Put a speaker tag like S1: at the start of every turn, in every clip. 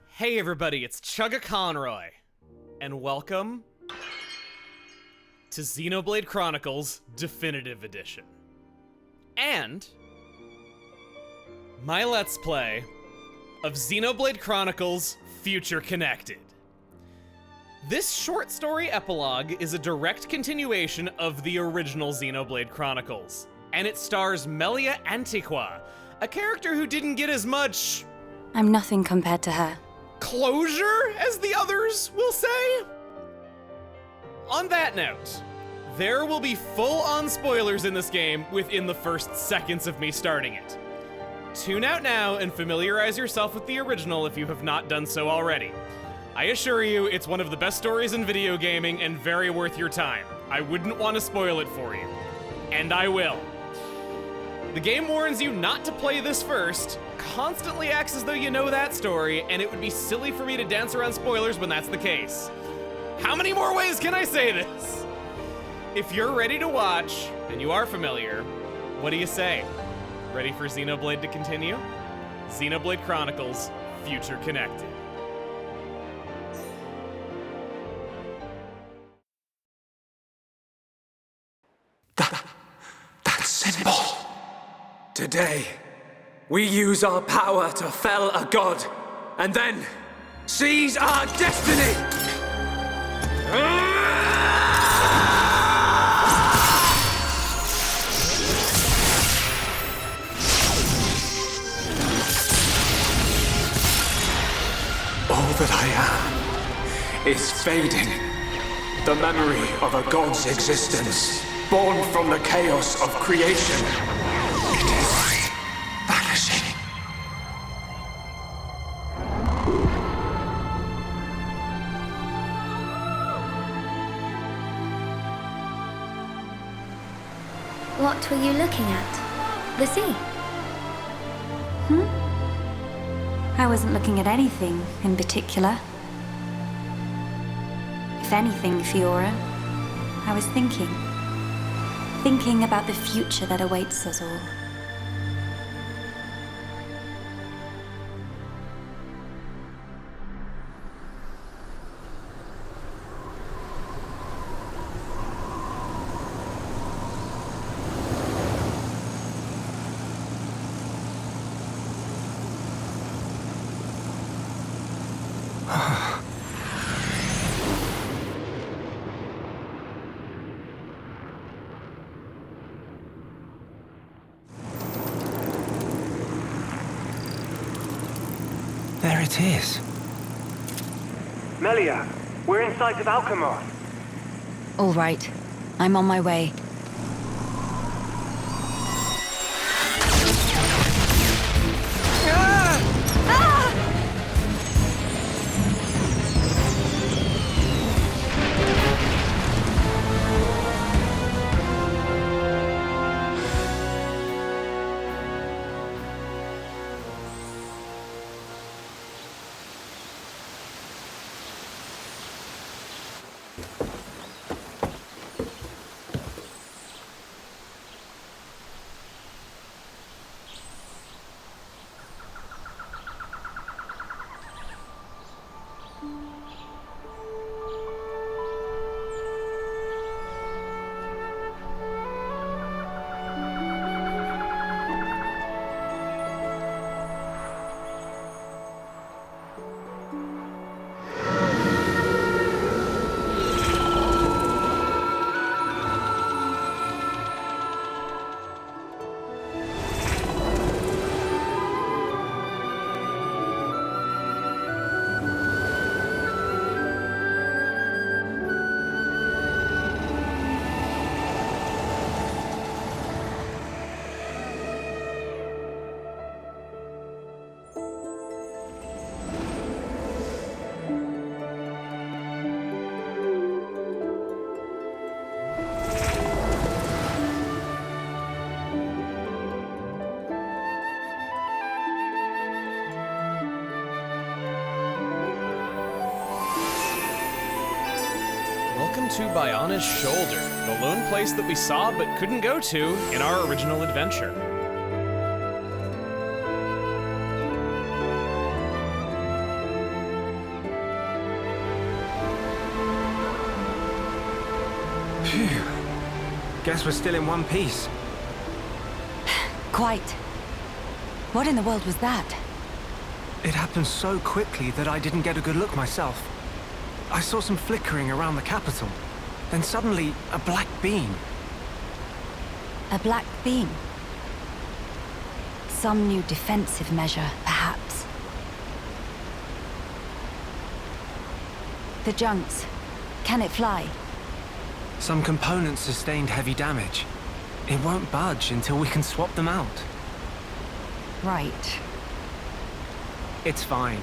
S1: Hey everybody, it's Chugga Conroy, and welcome to Xenoblade Chronicles Definitive Edition. And my Let's Play of Xenoblade Chronicles Future Connected. This short story epilogue is a direct continuation of the original Xenoblade Chronicles, and it stars Melia Antiqua, a character who didn't get as much...
S2: I'm nothing compared to her.
S1: closure, as the others will say? On that note, there will be full-on spoilers in this game within the first seconds of me starting it. Tune out now and familiarize yourself with the original if you have not done so already. I assure you, it's one of the best stories in video gaming and very worth your time. I wouldn't want to spoil it for you. And I will. The game warns you not to play this first, constantly acts as though you know that story, and it would be silly for me to dance around spoilers when that's the case. How many more ways can I say this? If you're ready to watch, and you are familiar, what do you say? Ready for Xenoblade to continue? Xenoblade Chronicles Future Connected.
S3: That symbol. Today, we use our power to fell a god, and then seize our destiny! All that I am is fading. The memory of a god's existence, born from the chaos of creation. It is vanishing.
S4: What were you looking at? The sea?
S2: I wasn't looking at anything in particular. If anything, Fiora, I was thinking about the future that awaits us all.
S3: There it is.
S5: Melia, we're in sight of Alchemoth.
S2: All right, I'm on my way.
S1: Welcome to Bionis Shoulder, the lone place that we saw but couldn't go to in our original adventure.
S6: Phew. Guess we're still in one piece.
S2: Quite. What in the world was that?
S6: It happened so quickly that I didn't get a good look myself. I saw some flickering around the capital. Then suddenly, a black beam.
S2: A black beam? Some new defensive measure, perhaps. The junks. Can it fly?
S6: Some components sustained heavy damage. It won't budge until we can swap them out.
S2: Right.
S6: It's fine.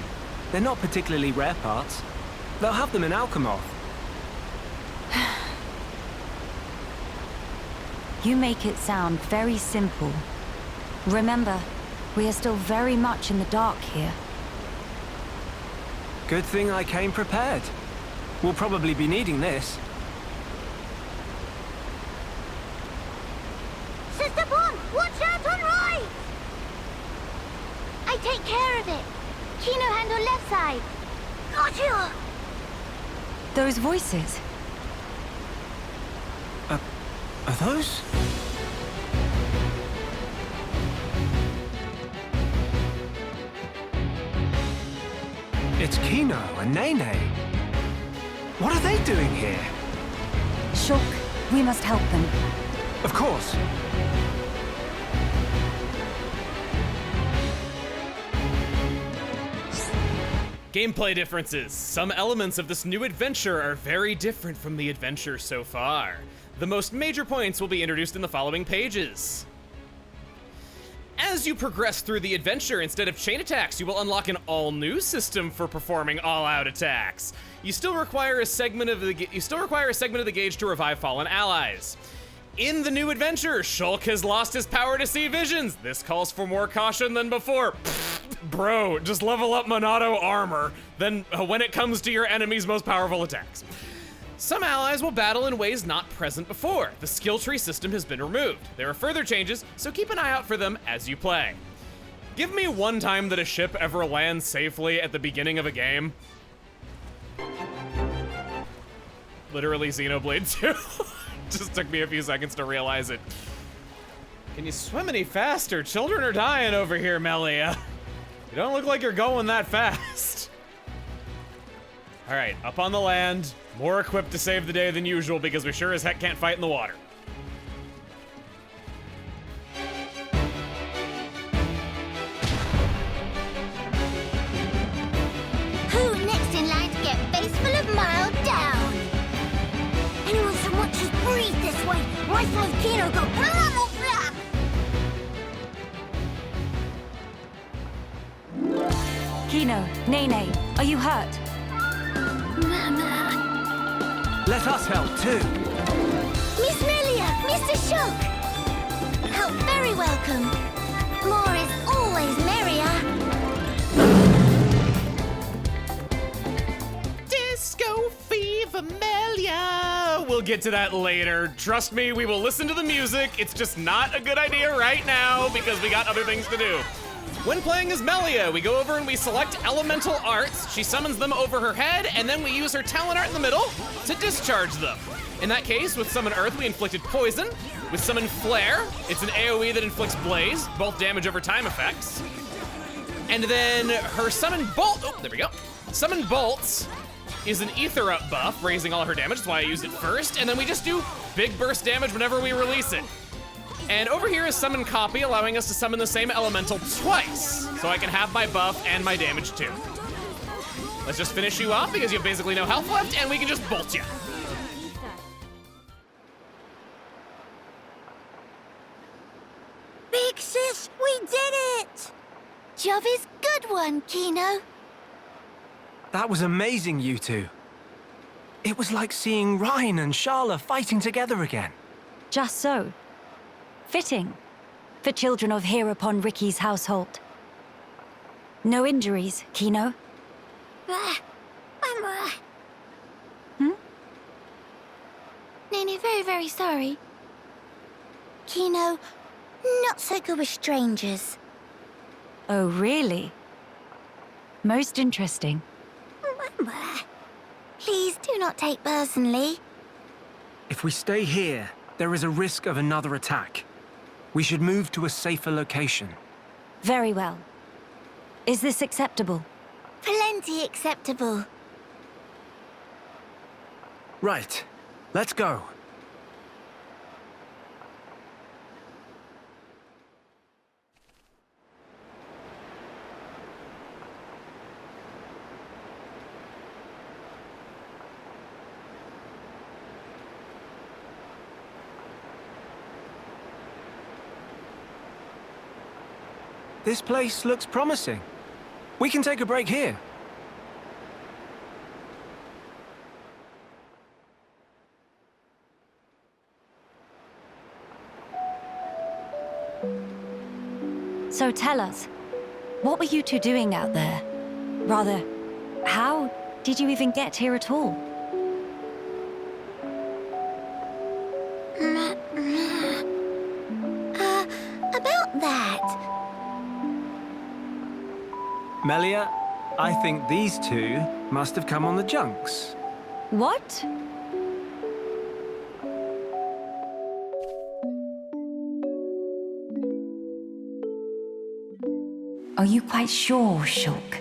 S6: They're not particularly rare parts. They'll have them in Alchemoth.
S2: You make it sound very simple. Remember, we are still very much in the dark here.
S6: Good thing I came prepared. We'll probably be needing this.
S4: Sister Bon, watch out on right! I take care of it. Kino handle left side. Gotcha!
S2: Those voices.
S6: Are those? It's Kino and Nene. What are they doing here?
S2: Shulk, we must help them.
S6: Of course.
S1: Gameplay differences. Some elements of this new adventure are very different from the adventure so far. The most major points will be introduced in the following pages. As you progress through the adventure, instead of chain attacks, you will unlock an all-new system for performing all-out attacks. You still require a segment of the gauge to revive fallen allies. In the new adventure, Shulk has lost his power to see visions. This calls for more caution than before. Bro, just level up Monado armor, then when it comes to your enemy's most powerful attacks. Some allies will battle in ways not present before. The skill tree system has been removed. There are further changes, so keep an eye out for them as you play. Give me one time that a ship ever lands safely at the beginning of a game. Literally Xenoblade 2. Just took me a few seconds to realize it. Can you swim any faster? Children are dying over here, Melia. You don't look like you're going that fast. All right, up on the land, more equipped to save the day than usual because we sure as heck can't fight in the water.
S4: Who next in line to get face full of mild down? Anyone so much as breathe this way, rifle of Kino go blah blah blah.
S2: Kino, Nene, are you hurt?
S6: Let us help too.
S4: Miss Melia, Mr. Shulk. Help very welcome. More is always merrier.
S1: Disco Fever Melia. We'll get to that later. Trust me, we will listen to the music. It's just not a good idea right now because we got other things to do. When playing as Melia, we go over and we select elemental arts. She summons them over her head, and then we use her talent art in the middle to discharge them. In that case, with Summon Earth, we inflicted poison. With Summon Flare, it's an AoE that inflicts blaze, both damage over time effects. And then her Summon Bolt, oh, there we go. Summon Bolts is an Ether Up buff, raising all her damage, that's why I used it first, and then we just do big burst damage whenever we release it. And over here is Summon Copy, allowing us to summon the same elemental twice, so I can have my buff and my damage too. Let's just finish you off because you have basically no health left, and we can just bolt you.
S4: Big sis, we did it! Job is good one, Kino.
S6: That was amazing, you two. It was like seeing Rhine and Sharla fighting together again.
S2: Just so. Fitting for children of here upon Ricky's household. No injuries, Kino?
S4: Nene, very, very sorry. Kino, not so good with strangers.
S2: Oh, really? Most interesting.
S4: Please do not take personally.
S6: If we stay here, there is a risk of another attack. We should move to a safer location.
S2: Very well. Is this acceptable?
S4: Plenty acceptable.
S6: Right. Let's go. This place looks promising. We can take a break here.
S2: So tell us, what were you two doing out there? Rather, how did you even get here at all?
S4: About that.
S6: Melia, I think these two must have come on the junks.
S2: What? Are you quite sure, Shulk?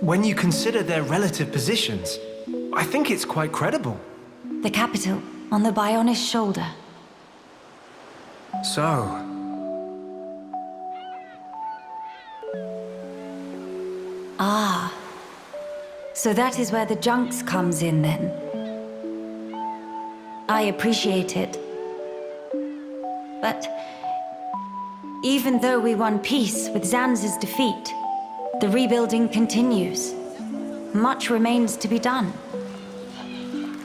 S6: When you consider their relative positions, I think it's quite credible.
S2: The capital, on the Bionis shoulder.
S6: So,
S2: Ah. So that is where the junks comes in, then. I appreciate it. But even though we won peace with Zanz's defeat, the rebuilding continues. Much remains to be done.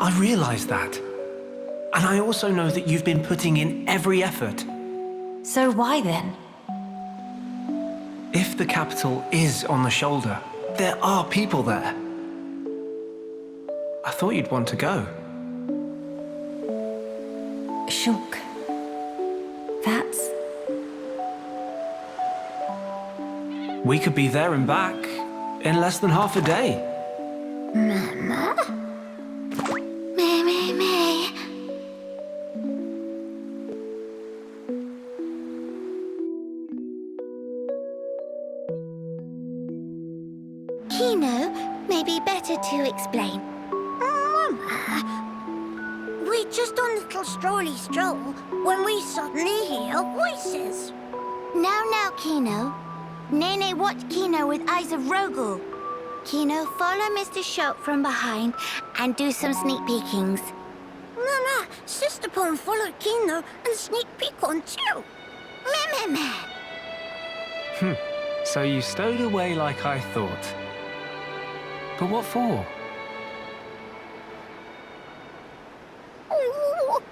S6: I realize that. And I also know that you've been putting in every effort.
S2: So why then?
S6: If the capital is on the shoulder, there are people there. I thought you'd want to go.
S2: Shulk. That's...
S6: We could be there and back in less than half a day.
S4: Mama? Me. Kino, may be better to explain. Mama, we're just on a little strolly stroll when we suddenly hear voices. Now, Kino. Nene watch Kino with eyes of Rogel. Kino, follow Mr. Shulk from behind and do some sneak peekings. Mama, Sister Pon followed Kino and sneak peek on too. Meh.
S6: So you stowed away like I thought. But what for?
S4: Ooh.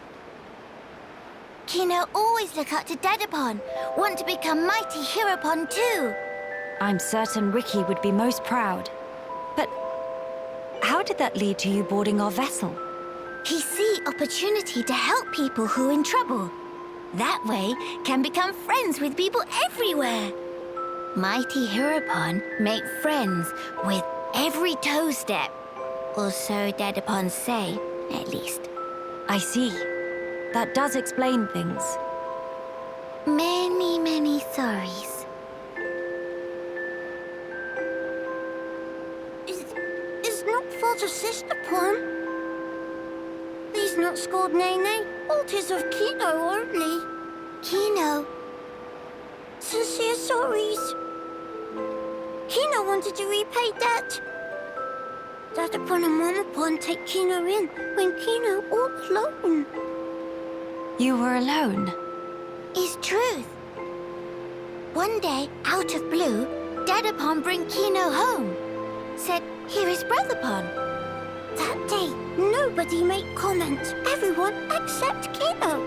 S4: Kino always look up to Dadapon. Want to become mighty Heropon too.
S2: I'm certain Ricky would be most proud. But how did that lead to you boarding our vessel?
S4: He see opportunity to help people who in trouble. That way can become friends with people everywhere. Mighty Heropon make friends with every toe step. Or so Dadapon say, at least.
S2: I see. That does explain things.
S4: Many sorries. Is not fault of Sister Pon. He's not scored Nene. Fault is of Kino only. Kino. Sincere sorries. Kino wanted to repay debt. Dadapon and Momapon take Kino in when Kino all alone.
S2: You were alone?
S4: Is truth. One day, out of blue, Dadapon bring Kino home. Said, here is Brotherpon. That day, nobody make comment. Everyone except Kino.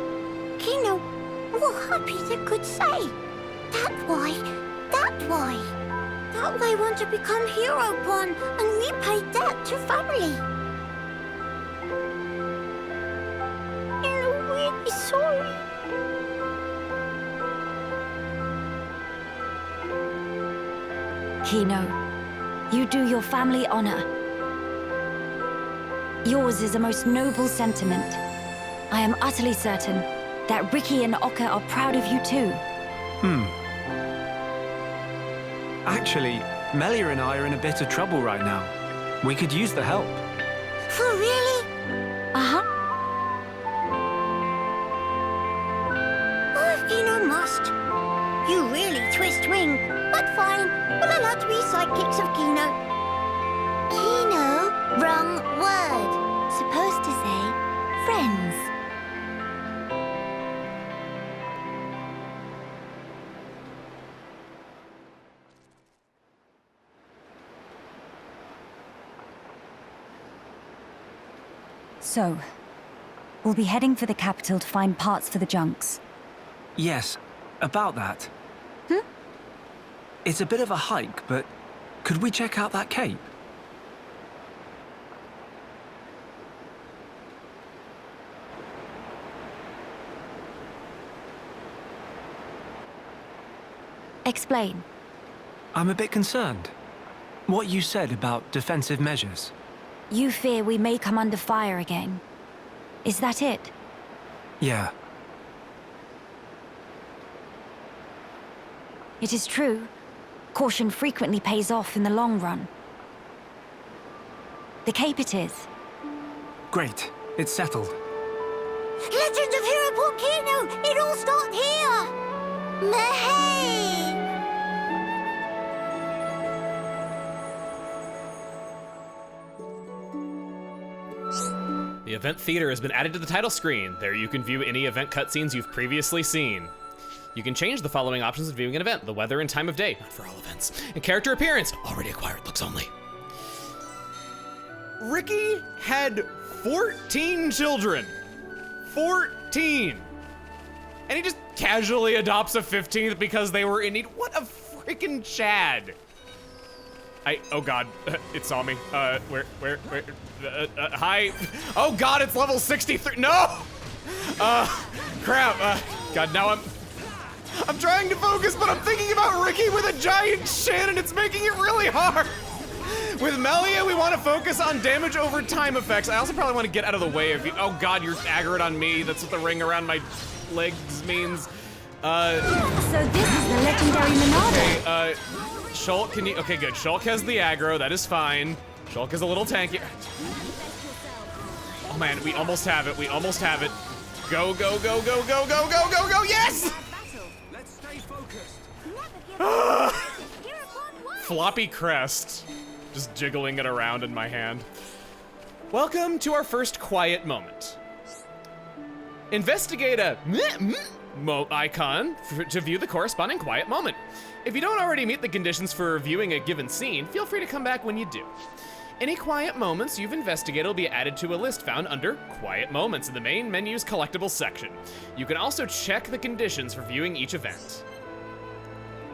S4: Kino, more happy than could say. That why. That way want to become Heropon and repay debt to family. You're really sorry.
S2: Kino, you do your family honor. Yours is a most noble sentiment. I am utterly certain that Ricky and Oka are proud of you too.
S6: Actually, Melia and I are in a bit of trouble right now. We could use the help.
S4: For really?
S2: Uh-huh.
S4: Oh, if Kino must. You really twist wing. But fine, I'm allowed to be sidekicks of Kino. Kino? Wrong word. Supposed to say friends.
S2: So, we'll be heading for the capital to find parts for the junks.
S6: Yes, about that. It's a bit of a hike, but could we check out that cape?
S2: Explain.
S6: I'm a bit concerned. What you said about defensive measures.
S2: You fear we may come under fire again. Is that it?
S6: Yeah.
S2: It is true. Caution frequently pays off in the long run. The cape it is.
S6: Great. It's settled.
S4: Legends of Hero Volcano! It all starts here! Mahey!
S1: The event theater has been added to the title screen. There you can view any event cutscenes you've previously seen. You can change the following options of viewing an event: the weather and time of day, not for all events, and character appearance, already acquired, looks only. Ricky had 14 children. 14! And he just casually adopts a 15th because they were in need. What a freaking Chad. Oh God, it saw me. Where, hi. Oh God, it's level 63, no! Crap, God, now I'm trying to focus, but I'm thinking about Ricky with a giant shin, and it's making it really hard. With Melia, we want to focus on damage over time effects. I also probably want to get out of the way of you. Oh God, you're aggroed on me. That's what the ring around my legs means.
S2: So this is the legendary Monado.
S1: Okay, Shulk, can you? Okay, good. Shulk has the aggro. That is fine. Shulk is a little tanky. Oh man, we almost have it. We almost have it. Go, go, go, go, go, go, go, go, go. Yes!
S6: Let's stay focused.
S1: Floppy crest. Just jiggling it around in my hand. Welcome to our first quiet moment. Investigate a icon to view the corresponding quiet moment. If you don't already meet the conditions for viewing a given scene, feel free to come back when you do. Any quiet moments you've investigated will be added to a list found under Quiet Moments in the main menu's collectibles section. You can also check the conditions for viewing each event.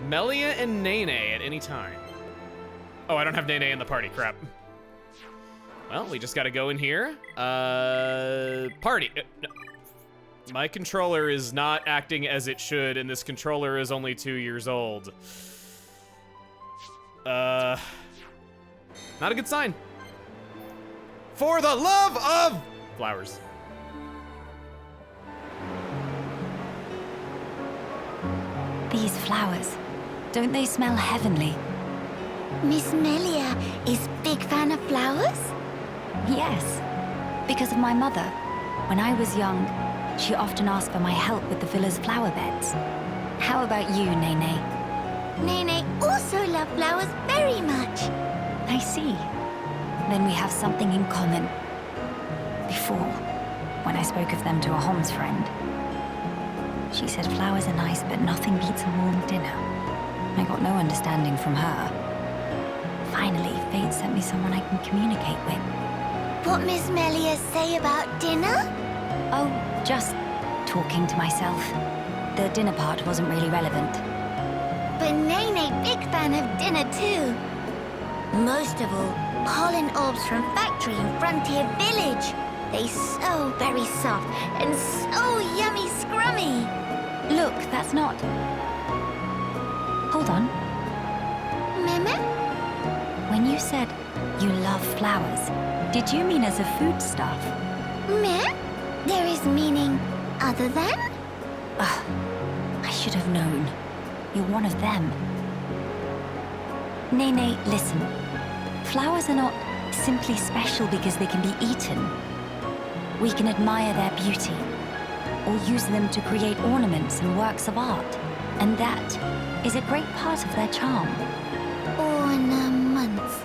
S1: Melia and Nene at any time. Oh, I don't have Nene in the party, crap. Well, we just gotta go in here. Party. No. My controller is not acting as it should, and this controller is only 2 years old. Not a good sign. For the love of flowers.
S2: These flowers, don't they smell heavenly?
S4: Miss Melia is big fan of flowers?
S2: Yes, because of my mother. When I was young, she often asked for my help with the villa's flower beds. How about you, Nene?
S4: Nene also loves flowers very much.
S2: I see. Then we have something in common. Before, when I spoke of them to a Homs friend, she said flowers are nice, but nothing beats a warm dinner. I got no understanding from her. Finally, fate sent me someone I can communicate with.
S4: What Miss Melia say about dinner?
S2: Oh, just talking to myself. The dinner part wasn't really relevant.
S4: But Nene big fan of dinner too. Most of all, pollen orbs from factory in Frontier Village. They so very soft and so yummy scrummy.
S2: Look, that's not... Hold on.
S4: Meme?
S2: When you said you love flowers, did you mean as a foodstuff?
S4: Me? There is meaning other than?
S2: I should have known. You're one of them. Nene, listen. Flowers are not simply special because they can be eaten. We can admire their beauty, or use them to create ornaments and works of art. And that is a great part of their charm.
S4: Ornaments.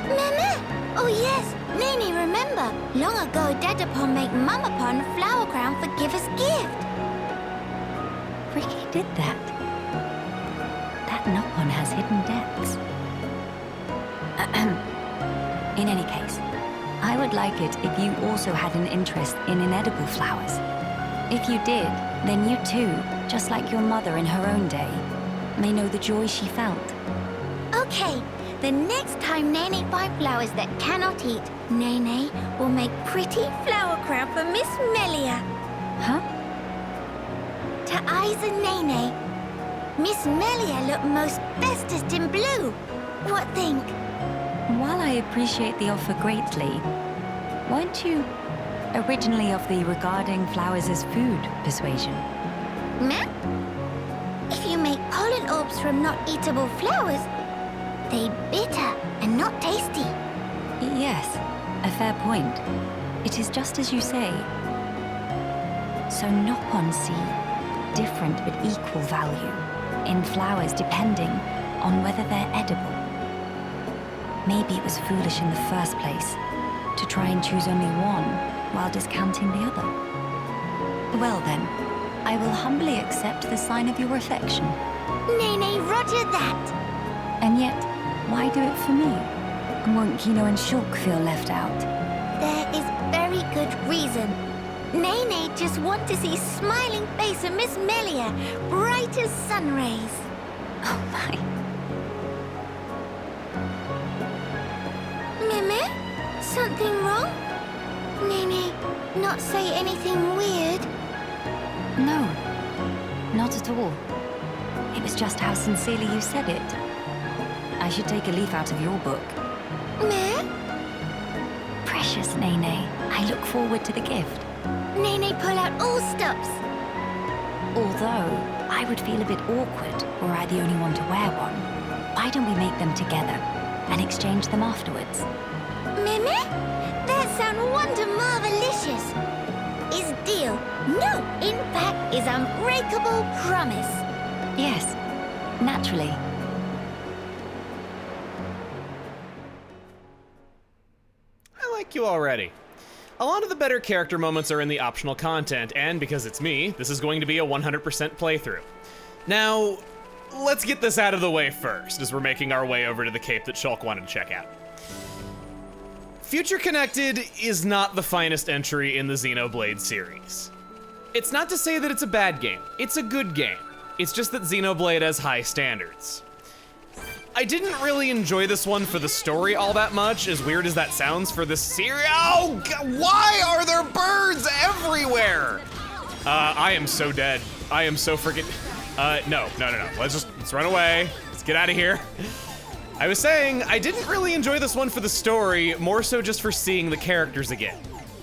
S4: Mama! Oh yes, Nene, remember. Long ago, Dadapon made Mamapon a flower crown for Giver's gift.
S2: Ricky did that. That Nopon has hidden depths. In any case, I would like it if you also had an interest in inedible flowers. If you did, then you too, just like your mother in her own day, may know the joy she felt.
S4: Okay, the next time Nene finds flowers that cannot eat, Nene will make pretty flower crown for Miss Melia.
S2: Huh?
S4: To eyes and Nene, Miss Melia look most bestest in blue. What think?
S2: While I appreciate the offer greatly, weren't you originally of the regarding flowers as food persuasion?
S4: Meh? If you make pollen orbs from not eatable flowers, they bitter and not tasty.
S2: Yes, a fair point. It is just as you say. So Nopon see different but equal value in flowers depending on whether they're edible. Maybe it was foolish in the first place to try and choose only one while discounting the other. Well then, I will humbly accept the sign of your affection.
S4: Nene, roger that.
S2: And yet, why do it for me? Won't Kino and Shulk feel left out?
S4: There is very good reason. Nene just want to see smiling face of Miss Melia, bright as sun rays.
S2: Oh my.
S4: Meme? Something wrong? Nene, not say anything weird.
S2: No, not at all. It was just how sincerely you said it. I should take a leaf out of your book.
S4: Meh?
S2: Precious Nene, I look forward to the gift.
S4: Nene, pull out all stops.
S2: Although, I would feel a bit awkward were I the only one to wear one. Why don't we make them together and exchange them afterwards?
S4: Meme? That sound wonder marvelicious. Is deal. No, in fact, is unbreakable promise.
S2: Yes, naturally.
S1: I like you already. A lot of the better character moments are in the optional content, and because it's me, this is going to be a 100% playthrough. Now, let's get this out of the way first, as we're making our way over to the cape that Shulk wanted to check out. Future Connected is not the finest entry in the Xenoblade series. It's not to say that it's a bad game. It's a good game. It's just that Xenoblade has high standards. I didn't really enjoy this one for the story all that much, as weird as that sounds for this series. Oh, why are there birds everywhere? I am so dead. I am so freaking, no. Let's run away. Let's get out of here. I was saying, I didn't really enjoy this one for the story, more so just for seeing the characters again.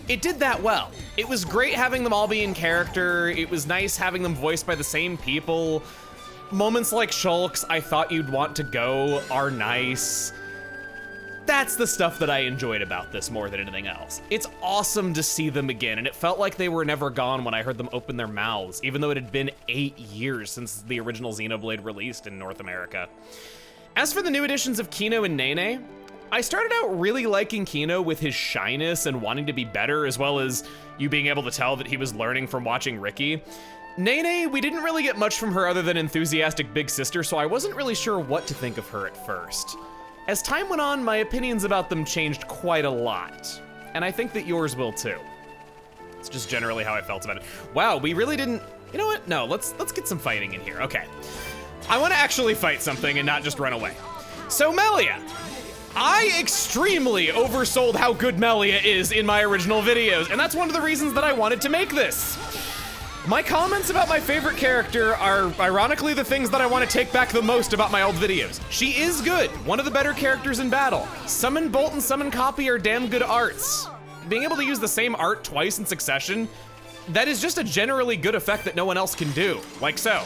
S1: It did that well. It was great having them all be in character. It was nice having them voiced by the same people. Moments like Shulk's I thought you'd want to go are nice. That's the stuff that I enjoyed about this more than anything else. It's awesome to see them again, and it felt like they were never gone when I heard them open their mouths, even though it had been 8 years since the original Xenoblade released in North America. As for the new additions of Kino and Nene, I started out really liking Kino with his shyness and wanting to be better, as well as you being able to tell that he was learning from watching Ricky. Nene, we didn't really get much from her other than enthusiastic big sister, so I wasn't really sure what to think of her at first. As time went on, my opinions about them changed quite a lot, and I think that yours will too. It's just generally how I felt about it. Wow, we really didn't, you know what? No, let's get some fighting in here, okay. I wanna actually fight something and not just run away. So Melia, I extremely oversold how good Melia is in my original videos, and that's one of the reasons that I wanted to make this. My comments about my favorite character are ironically the things that I want to take back the most about my old videos. She is good, one of the better characters in battle. Summon Bolt and Summon Copy are damn good arts. being able to use the same art twice in succession, that is just a generally good effect that no one else can do, like so.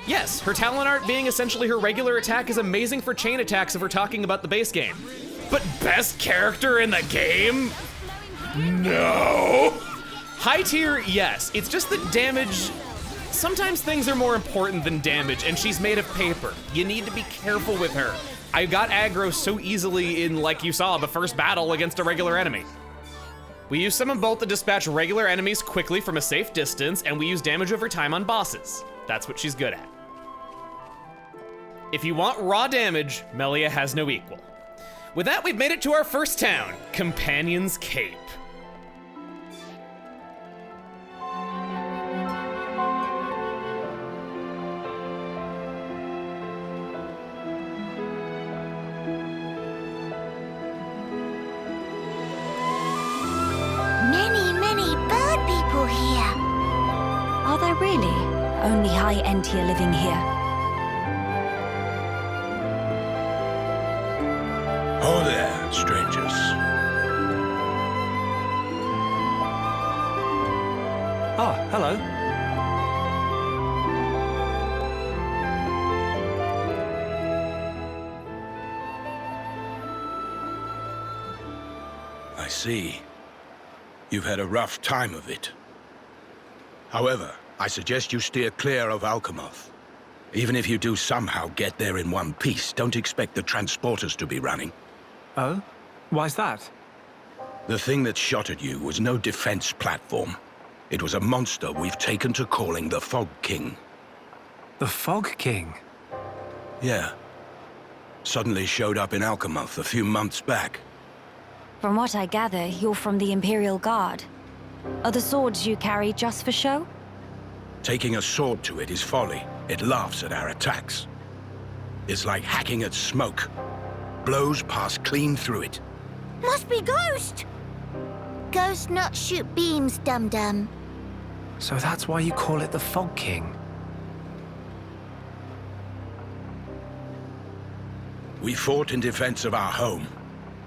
S1: Yes, her talent art being essentially her regular attack is amazing for chain attacks if we're talking about the base game. But best character in the game? No. High tier, yes. It's just that damage, sometimes things are more important than damage, and she's made of paper. You need to be careful with her. I got aggro so easily in, like you saw, the first battle against a regular enemy. We use Summon Bolt to dispatch regular enemies quickly from a safe distance, and we use damage over time on bosses. That's what she's good at. If you want raw damage, Melia has no equal. With that, we've made it to our first town, Companion's Cape.
S4: Many bird people here.
S2: Are there really only high end tier living here?
S7: Oh there, strangers.
S6: Oh, hello.
S7: I see. You've had a rough time of it. However, I suggest you steer clear of Alchemoth. Even if you do somehow get there in one piece, don't expect the transporters to be running.
S6: Oh? Why's that?
S7: The thing that shot at you was no defense platform. It was a monster we've taken to calling the Fog King.
S6: The Fog King?
S7: Yeah. Suddenly showed up in Alchemoth a few months back.
S2: From what I gather, you're from the Imperial Guard. Are the swords you carry just for show?
S7: Taking a sword to it is folly. It laughs at our attacks. It's like hacking at smoke. Blows pass clean through it.
S4: Must be Ghost. Ghost not shoot beams, dum-dum.
S6: So that's why you call it the Fog King?
S7: We fought in defense of our home.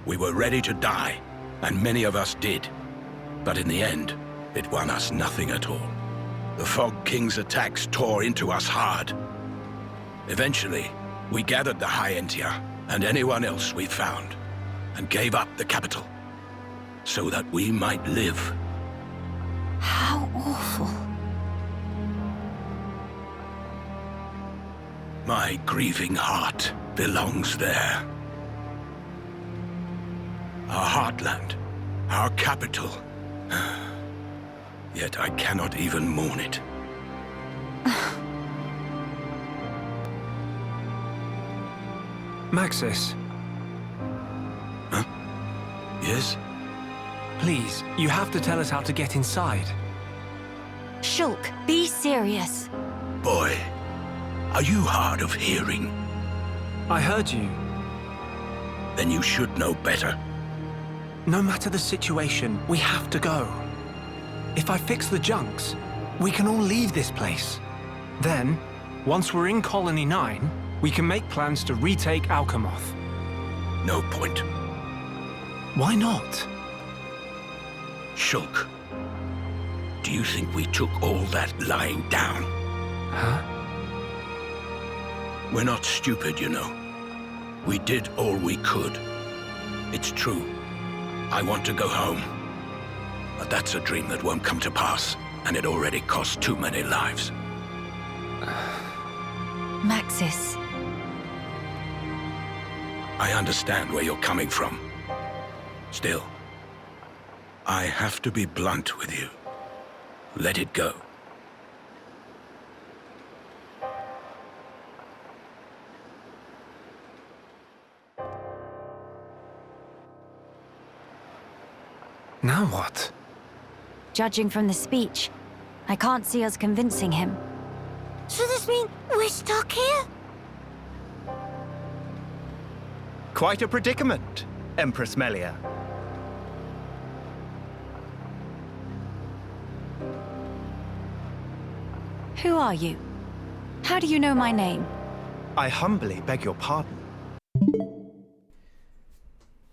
S7: We were ready to die, and many of us did. But in the end, it won us nothing at all. The Fog King's attacks tore into us hard. Eventually, we gathered the High Entia and anyone else we found, and gave up the capital, so that we might live.
S2: How awful.
S7: My grieving heart belongs there. Our heartland, our capital. Yet I cannot even mourn it.
S6: Maxis,
S7: Huh? Yes?
S6: please, you have to tell us how to get inside.
S2: Shulk, be serious.
S7: Boy, are you hard of hearing?
S6: I heard you.
S7: Then you should know better.
S6: No matter the situation, we have to go. If I fix the junks, we can all leave this place. Then, once we're in Colony 9, we can make plans to retake Alchemoth.
S7: No point.
S6: Why not?
S7: Shulk, do you think we took all that lying down?
S6: Huh?
S7: We're not stupid, you know. We did all we could. It's true. I want to go home. But that's a dream that won't come to pass, and it already cost too many lives.
S2: Maxis.
S7: I understand where you're coming from. Still, I have to be blunt with you. Let it go.
S6: Now what?
S2: Judging from the speech, I can't see us convincing him.
S4: So this mean we're stuck here?
S8: Quite a predicament, Empress Melia.
S2: Who are you? How do you know my name?
S8: I humbly beg your pardon.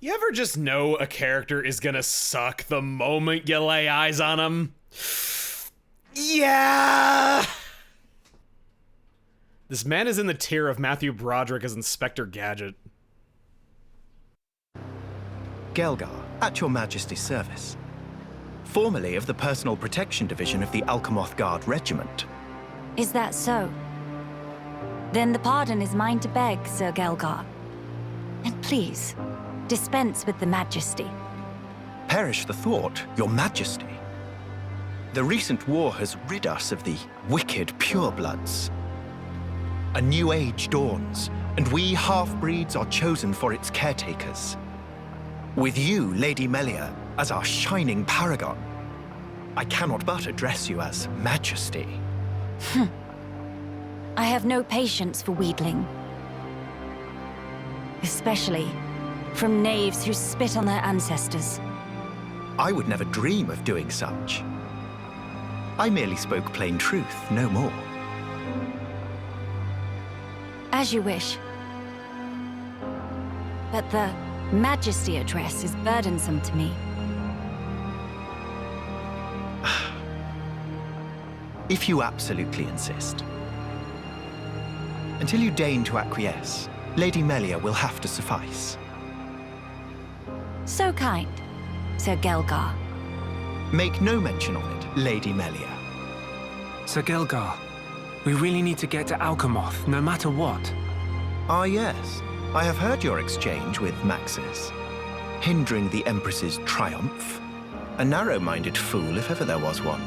S1: You ever just know a character is gonna suck the moment you lay eyes on him? Yeah! This man is in the tier of Matthew Broderick as Inspector Gadget.
S8: Gelgar, at your majesty's service. Formerly of the Personal Protection Division of the Alchemoth Guard Regiment.
S2: Is that so? Then the pardon is mine to beg, Sir Gelgar. And please, dispense with the majesty.
S8: Perish the thought, your majesty. The recent war has rid us of the wicked purebloods. A new age dawns, and we half-breeds are chosen for its caretakers. With you, Lady Melia, as our shining paragon, I cannot but address you as Majesty.
S2: I have no patience for wheedling. Especially from knaves who spit on their ancestors.
S8: I would never dream of doing such. I merely spoke plain truth, no more.
S2: As you wish. But the Majesty address is burdensome to me.
S8: If you absolutely insist. Until you deign to acquiesce, Lady Melia will have to suffice.
S2: So kind, Sir Gelgar.
S8: Make no mention of it, Lady Melia.
S6: Sir Gelgar, we really need to get to Alchemoth, no matter what.
S8: Ah, yes. I have heard your exchange with Maxis. Hindering the Empress's triumph. A narrow-minded fool, if ever there was one.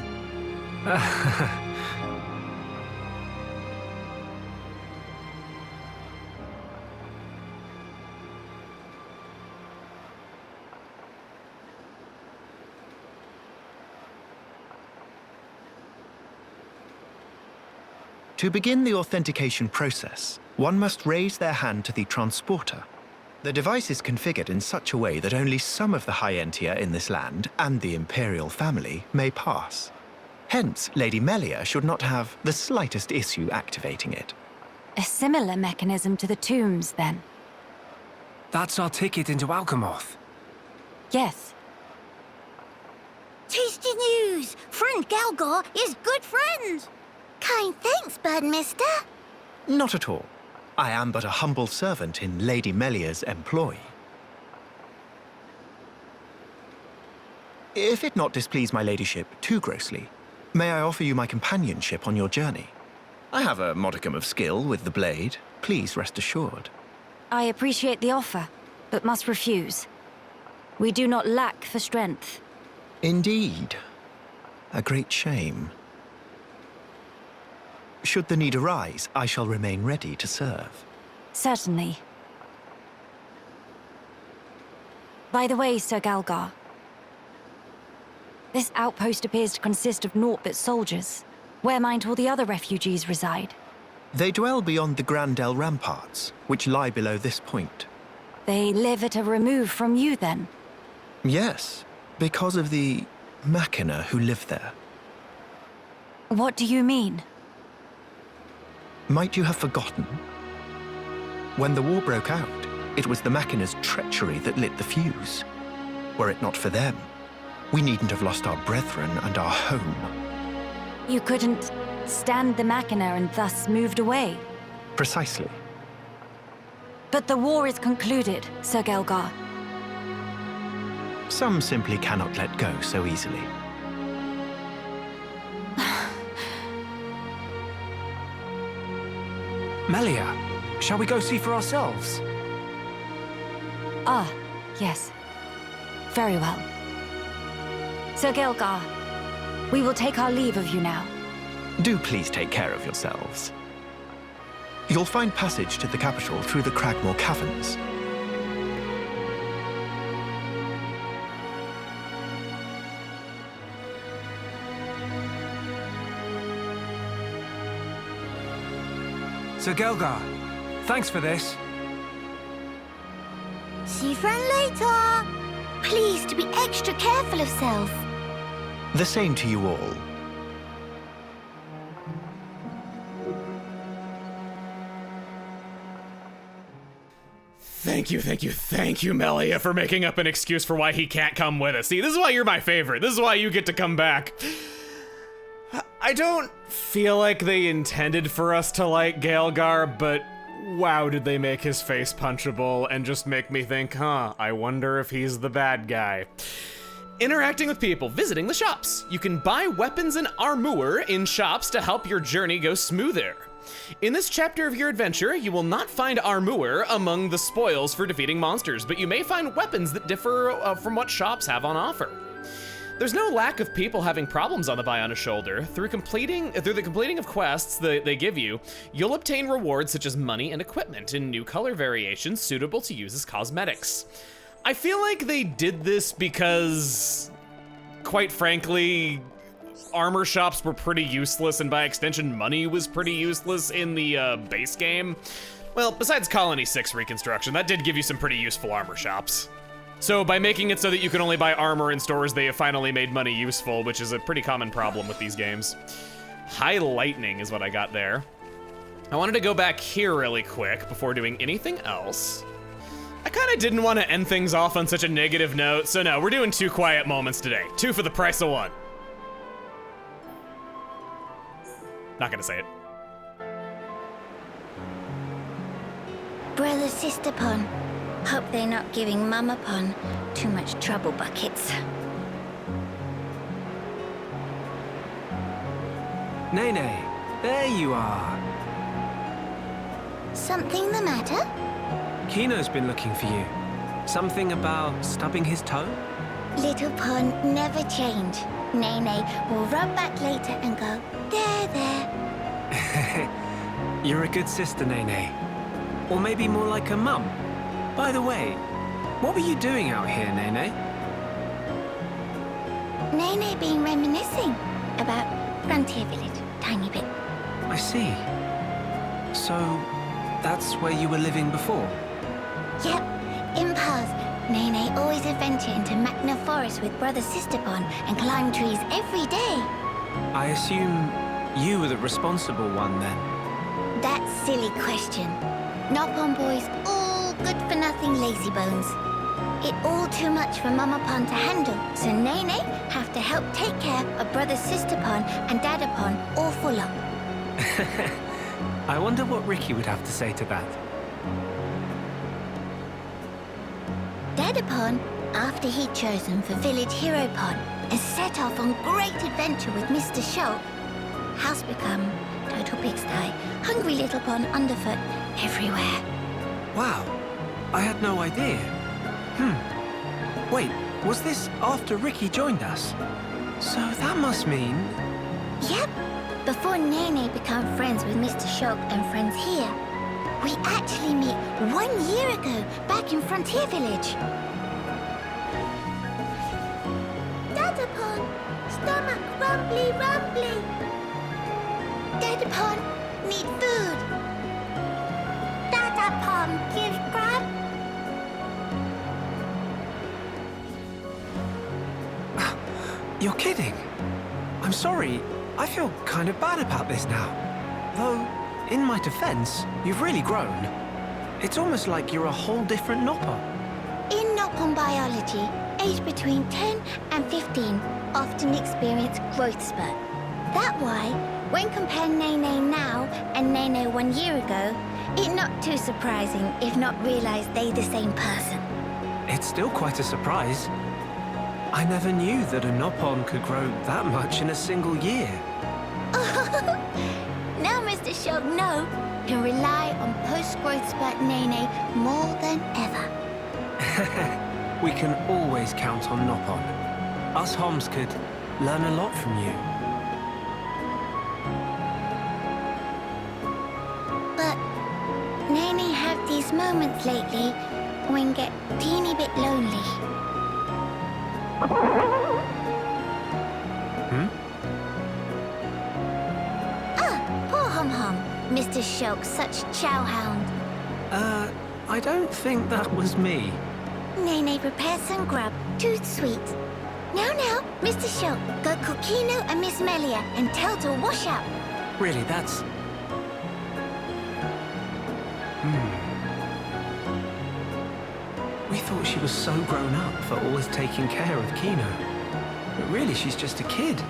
S8: To begin the authentication process, one must raise their hand to the transporter. The device is configured in such a way that only some of the High-Entier in this land and the Imperial family may pass. Hence, Lady Melia should not have the slightest issue activating it.
S2: A similar mechanism to the tombs, then?
S6: That's our ticket into Alchemoth.
S2: Yes.
S4: Tasty news! Friend Gelgar is good friend! Kind thanks, Birdmister.
S8: Not at all. I am but a humble servant in Lady Melia's employ. If it not displease my ladyship too grossly, may I offer you my companionship on your journey? I have a modicum of skill with the blade. Please rest assured.
S2: I appreciate the offer, but must refuse. We do not lack for strength.
S8: Indeed. A great shame. Should the need arise, I shall remain ready to serve.
S2: Certainly. By the way, Sir Gelgar, this outpost appears to consist of naught but soldiers. Where might all the other refugees reside?
S8: They dwell beyond the Grandel ramparts, which lie below this point.
S2: They live at a remove from you, then?
S8: Yes, because of the Machina who live there.
S2: What do you mean?
S8: Might you have forgotten? When the war broke out, it was the Machina's treachery that lit the fuse. Were it not for them, we needn't have lost our brethren and our home.
S2: You couldn't stand the Machina and thus moved away?
S8: Precisely.
S2: But the war is concluded, Sir Gelgar.
S8: Some simply cannot let go so easily.
S6: Melia, shall we go see for ourselves?
S2: Ah, yes. Very well. Sir Gelgar, we will take our leave of you now.
S8: Do please take care of yourselves. You'll find passage to the capital through the Cragmore Caverns.
S6: Sir Gelgar, thanks for this.
S4: See friend later. Please to be extra careful of self.
S8: The same to you all.
S1: Thank you, Melia, for making up an excuse for why he can't come with us. See, this is why you're my favorite. This is why you get to come back. I don't feel like they intended for us to like Gaelgar, but wow, did they make his face punchable and just make me think, I wonder if he's the bad guy. Interacting with people, visiting the shops. You can buy weapons and armor in shops to help your journey go smoother. In this chapter of your adventure, you will not find armor among the spoils for defeating monsters, but you may find weapons that differ from what shops have on offer. There's no lack of people having problems on the Bionis shoulder. Through the completing of quests that they give you, you'll obtain rewards such as money and equipment in new color variations suitable to use as cosmetics. I feel like they did this because, quite frankly, armor shops were pretty useless, and by extension, money was pretty useless in the base game. Well, besides Colony 6 Reconstruction, that did give you some pretty useful armor shops. So by making it so that you can only buy armor in stores, they have finally made money useful, which is a pretty common problem with these games. High lightning is what I got there. I wanted to go back here really quick before doing anything else. I kind of didn't want to end things off on such a negative note, so no, we're doing 2 quiet moments today. 2 for the price of 1. Not gonna say it.
S4: Brother, sister Pon. Hope they're not giving Mama Pon too much trouble buckets.
S6: Nene, there you are.
S4: Something the matter?
S6: Kino's been looking for you. Something about stubbing his toe?
S4: Little Pon never change. Nene will rub back later and go, there.
S6: You're a good sister, Nene. Or maybe more like a mum. By the way, what were you doing out here, Nene?
S4: Nene been reminiscing about Frontier Village, tiny bit.
S6: I see. So, that's where you were living before?
S4: Yep, in past, Nene always adventure into Magna Forest with brother sister Pon and climb trees every day.
S6: I assume you were the responsible one then?
S4: That silly question. Nopon boys, all good-for-nothing lazy bones. It all too much for Mama Pon to handle, so Nene have to help take care of brother sister Pon and Dada Pon all full up.
S6: I wonder what Ricky would have to say to that.
S4: Dada Pon, after he'd chosen for Village Hero Pon and set off on great adventure with Mr. Shulk, house become total pigsty, hungry little Pon underfoot everywhere.
S6: Wow, I had no idea. Wait, was this after Ricky joined us? So that must mean...
S4: Yep, before Nene became friends with Mr. Shulk and friends here. We actually met 1 year ago, back in Frontier Village. Dada Pon, stomach rumbly. Dada Pon, need food. Dada Pon, give grub.
S6: You're kidding. I'm sorry, I feel kind of bad about this now. Though, in my defense, you've really grown. It's almost like you're a whole different Nopon.
S4: In Nopon biology, aged between 10 and 15 often experience growth spurt. That why, when compare Nene now and Nene 1 year ago, it not too surprising if not realize they the same person.
S6: It's still quite a surprise. I never knew that a Nopon could grow that much in a single year.
S4: Now Mr. Shulk can rely on post-growth spurt Nene more than ever.
S6: We can always count on Nopon. Us Homs could learn a lot from you.
S4: But Nene have these moments lately when get teeny bit lonely. Poor Hom-Hom. Mr. Shulk, such chowhound.
S6: I don't think that was me.
S4: Nene prepare some grub, too sweet. Now, Mr. Shulk, go call Kino and Miss Melia and tell to wash up.
S6: Really, that's... We thought she was so grown up for always taking care of Kino. But really, she's just a kid.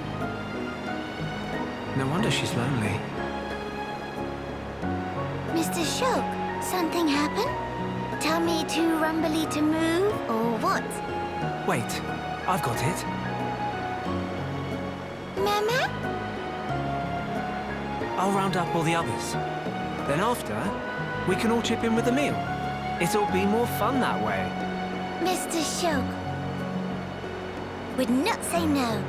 S6: No wonder she's lonely.
S4: Mr. Shulk, something happened? Tell me to rumbly to move, or what?
S6: Wait, I've got it.
S4: Mama?
S6: I'll round up all the others. Then after, we can all chip in with a meal. It'll be more fun that way.
S4: Mr. Shulk would not say no.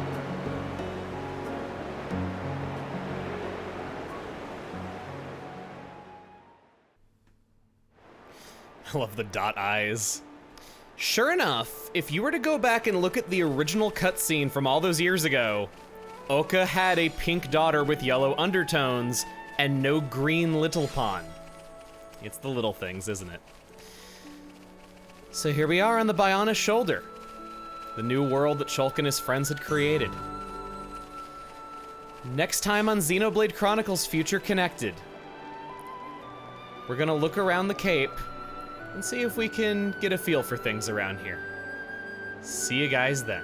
S1: I love the dot eyes. Sure enough, if you were to go back and look at the original cutscene from all those years ago, Oka had a pink daughter with yellow undertones and no green little pond. It's the little things, isn't it? So here we are on the Bionis shoulder, the new world that Shulk and his friends had created. Next time on Xenoblade Chronicles Future Connected, we're gonna look around the Cape and see if we can get a feel for things around here. See you guys then.